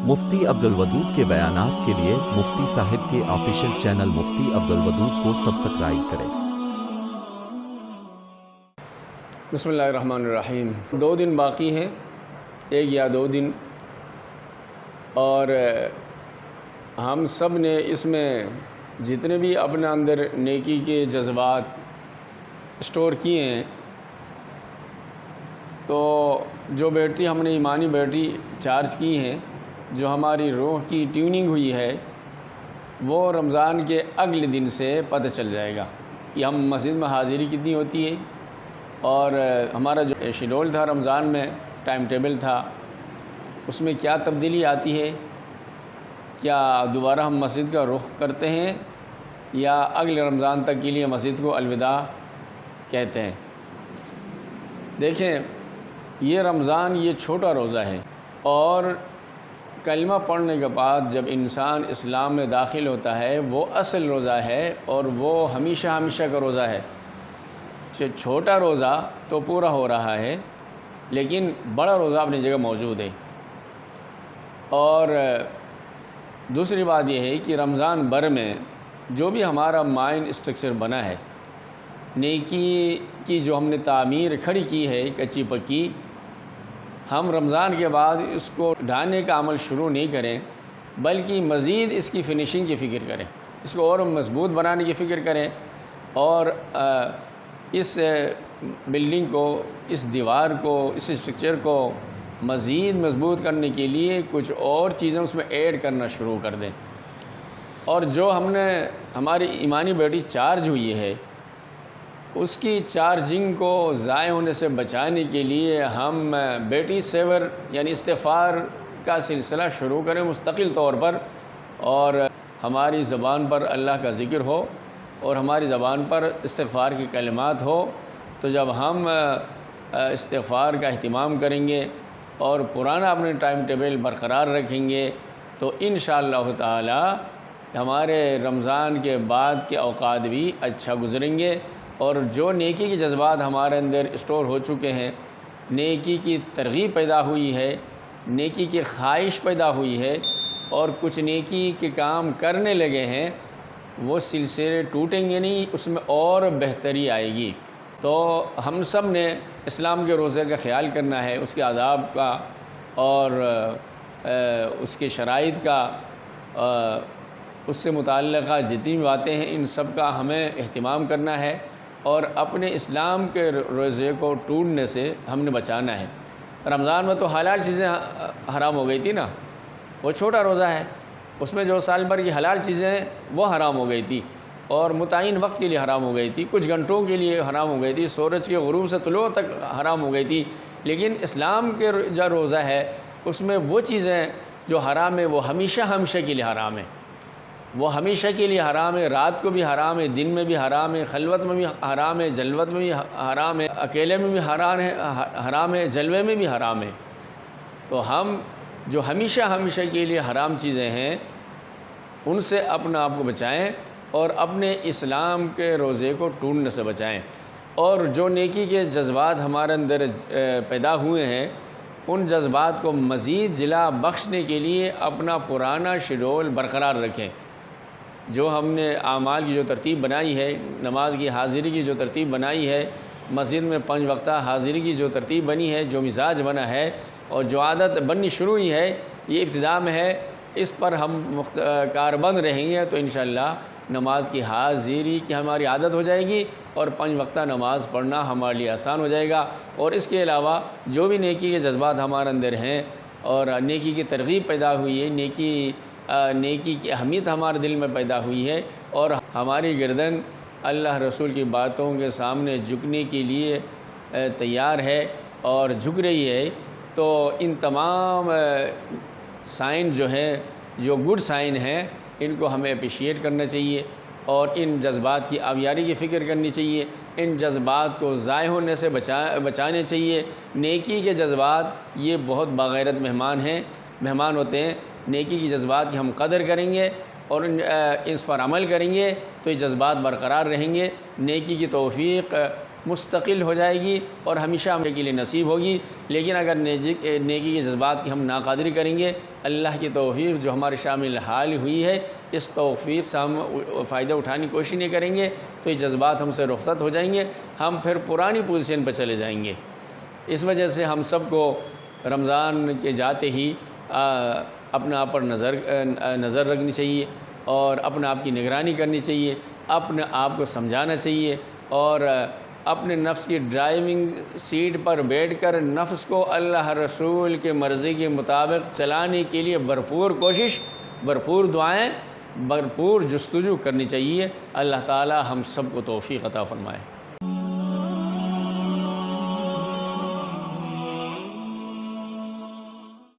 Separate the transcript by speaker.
Speaker 1: مفتی عبدالودود کے بیانات کے لیے مفتی صاحب کے آفیشیل چینل مفتی عبدالودود کو سبسکرائب کریں۔
Speaker 2: بسم اللہ الرحمن الرحیم۔ 2 دن باقی ہیں، 1 یا 2 دن، اور ہم سب نے اس میں جتنے بھی اپنے اندر نیکی کے جذبات اسٹور کیے ہیں، تو جو بیٹری ہم نے ایمانی بیٹری چارج کی ہیں، جو ہماری روح کی ٹیوننگ ہوئی ہے، وہ رمضان کے اگلے دن سے پتہ چل جائے گا کہ ہم مسجد میں حاضری کتنی ہوتی ہے، اور ہمارا جو شیڈول تھا رمضان میں، ٹائم ٹیبل تھا، اس میں کیا تبدیلی آتی ہے، کیا دوبارہ ہم مسجد کا رخ کرتے ہیں یا اگلے رمضان تک کے لیے مسجد کو الوداع کہتے ہیں۔ دیکھیں، یہ رمضان یہ چھوٹا روزہ ہے، اور کلمہ پڑھنے کے بعد جب انسان اسلام میں داخل ہوتا ہے وہ اصل روزہ ہے، اور وہ ہمیشہ ہمیشہ کا روزہ ہے۔ چھوٹا روزہ تو پورا ہو رہا ہے، لیکن بڑا روزہ اپنی جگہ موجود ہے۔ اور دوسری بات یہ ہے کہ رمضان بھر میں جو بھی ہمارا مائنڈ اسٹرکچر بنا ہے، نیکی کی جو ہم نے تعمیر کھڑی کی ہے کچی پکی، ہم رمضان کے بعد اس کو ڈھانے کا عمل شروع نہیں کریں، بلکہ مزید اس کی فنیشنگ کی فکر کریں، اس کو اور مضبوط بنانے کی فکر کریں، اور اس بلڈنگ کو، اس دیوار کو، اس اسٹرکچر کو مزید مضبوط کرنے کے لیے کچھ اور چیزیں اس میں ایڈ کرنا شروع کر دیں۔ اور جو ہم نے ہماری ایمانی بیٹری چارج ہوئی ہے، اس کی چارجنگ کو ضائع ہونے سے بچانے کے لیے ہم بیٹری سیور یعنی استغفار کا سلسلہ شروع کریں مستقل طور پر، اور ہماری زبان پر اللہ کا ذکر ہو اور ہماری زبان پر استغفار کی کلمات ہو۔ تو جب ہم استغفار کا اہتمام کریں گے اور پرانا اپنے ٹائم ٹیبل برقرار رکھیں گے، تو انشاءاللہ تعالی ہمارے رمضان کے بعد کے اوقات بھی اچھا گزریں گے، اور جو نیکی کے جذبات ہمارے اندر اسٹور ہو چکے ہیں، نیکی کی ترغیب پیدا ہوئی ہے، نیکی کی خواہش پیدا ہوئی ہے، اور کچھ نیکی کے کام کرنے لگے ہیں، وہ سلسلے ٹوٹیں گے نہیں، اس میں اور بہتری آئے گی۔ تو ہم سب نے اسلام کے روزے کا خیال کرنا ہے، اس کے آداب کا اور اس کے شرائط کا، اس سے متعلقہ جتنی بھی باتیں ہیں، ان سب کا ہمیں اہتمام کرنا ہے، اور اپنے اسلام کے روزے کو ٹوٹنے سے ہم نے بچانا ہے۔ رمضان میں تو حلال چیزیں حرام ہو گئی تھی نا، وہ چھوٹا روزہ ہے، اس میں جو سال بھر کی حلال چیزیں ہیں وہ حرام ہو گئی تھی، اور متعین وقت کے لیے حرام ہو گئی تھی، کچھ گھنٹوں کے لیے حرام ہو گئی تھی، سورج کے غروب سے طلوع تک حرام ہو گئی تھی۔ لیکن اسلام کے جو روزہ ہے، اس میں وہ چیزیں جو حرام ہے وہ ہمیشہ ہمیشہ کے لیے حرام ہے، وہ ہمیشہ کے لیے حرام ہے، رات کو بھی حرام ہے، دن میں بھی حرام ہے، خلوت میں بھی حرام ہے، جلوت میں بھی حرام ہے، اکیلے میں بھی حرام ہے، جلوے میں بھی حرام ہے۔ تو ہم جو ہمیشہ ہمیشہ کے لیے حرام چیزیں ہیں، ان سے اپنا آپ کو بچائیں، اور اپنے اسلام کے روزے کو ٹوٹنے سے بچائیں، اور جو نیکی کے جذبات ہمارے اندر پیدا ہوئے ہیں، ان جذبات کو مزید جلا بخشنے کے لیے اپنا پرانا شیڈول برقرار رکھیں۔ جو ہم نے اعمال کی جو ترتیب بنائی ہے، نماز کی حاضری کی جو ترتیب بنائی ہے، مسجد میں 5 وقتہ حاضری کی جو ترتیب بنی ہے، جو مزاج بنا ہے، اور جو عادت بننی شروع ہوئی ہے، یہ ابتدا میں ہے، اس پر ہم کاربند رہیں گے تو انشاءاللہ نماز کی حاضری کی ہماری عادت ہو جائے گی، اور 5 وقتہ نماز پڑھنا ہمارے لیے آسان ہو جائے گا۔ اور اس کے علاوہ جو بھی نیکی کے جذبات ہمارے اندر ہیں، اور نیکی کی ترغیب پیدا ہوئی ہے، نیکی کی اہمیت ہمارے دل میں پیدا ہوئی ہے، اور ہماری گردن اللہ رسول کی باتوں کے سامنے جھکنے کے لیے تیار ہے اور جھک رہی ہے، تو ان تمام سائن جو ہیں، جو گڈ سائن ہیں، ان کو ہمیں اپریشیٹ کرنا چاہیے، اور ان جذبات کی آبیاری کی فکر کرنی چاہیے، ان جذبات کو ضائع ہونے سے بچانے چاہیے۔ نیکی کے جذبات یہ بہت باغیرت مہمان ہوتے ہیں۔ نیکی کی جذبات کی ہم قدر کریں گے اور اس پر عمل کریں گے تو یہ جذبات برقرار رہیں گے۔ نیکی کی توفیق مستقل ہو جائے گی اور ہمیشہ ہمیشہ کے لیے نصیب ہوگی۔ لیکن اگر نیکی کے جذبات کی ہم ناقدری کریں گے، اللہ کی توفیق جو ہمارے شامل حال ہوئی ہے، اس توفیق سے ہم فائدہ اٹھانے کی کوشش نہیں کریں گے تو یہ جذبات ہم سے رخصت ہو جائیں گے، ہم پھر پرانی پوزیشن پہ چلے جائیں گے۔ اس وجہ سے ہم سب کو رمضان کے جاتے ہی اپنے آپ پر نظر رکھنی چاہیے اور اپنے آپ کی نگرانی کرنی چاہیے، اپنے آپ کو سمجھانا چاہیے اور اپنے نفس کی ڈرائیونگ سیٹ پر بیٹھ کر نفس کو اللہ رسول کے مرضی کے مطابق چلانے کے لیے بھرپور کوشش، بھرپور دعائیں، بھرپور جستجو کرنی چاہیے۔ اللہ تعالی ہم سب کو توفیق عطا فرمائے۔